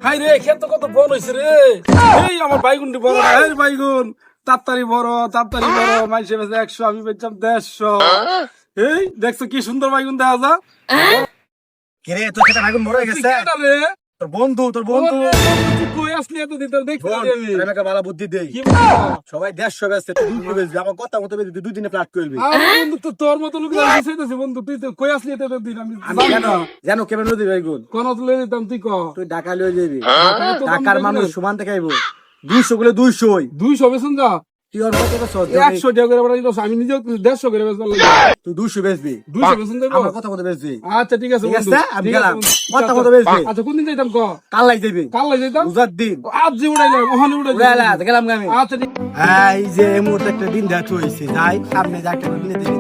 High রে ক্ষেত কত বড় হয়েছে রে। এই আমার বাইগুনটি বড় না, এই বাইগুন তাড়াতাড়ি বড় মাইসে বেঁচে 100, আমি বেচলাম 150। এই দেখছো কি সুন্দর বাইগুন দেখা যা। কিরে তোর খেতে আগুন বড় হয়ে গেছে? কেডা রে? তোর বন্ধু তুই কই আসলি এতদিন? তোর দেখতে পারি আমি। আমি একটা ভালো বুদ্ধি দেই। কি বলছো? সবাই 150 বেচছে, তুই 200 বেচবি। আমার কথা মতো বেচবি, তুই 2 দিনে ফ্ল্যাট করবি। আরে বন্ধু, তোর মতো লোক আমি চাইতেছি বন্ধু, তুই তো কই আসলি এতদিন? আমি আমি জানি জানো না। জানো কেমন নদী বেগুন? কোন তুলে দিতাম তুই ক। তুই ঢাকা লয়ে যাবি। ঢাকায় তো দাম ঢাকার বেশি মানুষ না। সমান থেকে আইবো। 200 গুলো 200ই। 200 বেচুন যা। তুই আর কত বেচছ? 100 টাকা করে বাড়াইলো, আমি নিজেও 150 করে বেচবার লাগে। তুই 200 বেচবি। 200 বেচুন দেবো। আমার কথা মতো বেচবি। আচ্ছা ঠিক আছে ঠিক বন্ধু, আছে? আমি ঠিক গেলাম। আছে বন্ধু। কথা মতো বেচবি। আচ্ছা কোন দিন যাইতাম ক? কাল লাই যাবি। কাল যাইতাম। রোজার দিন। আজ যে উড়াইলাম, ওখানে উড়াইলা, উড়াইলাম। গেলাম আমি। আচ্ছা ঠিক। এই যে এই মুহূর্তে একটা দিন দেখা হইছে, যাই সামনে যা একটা মিলে দিবি।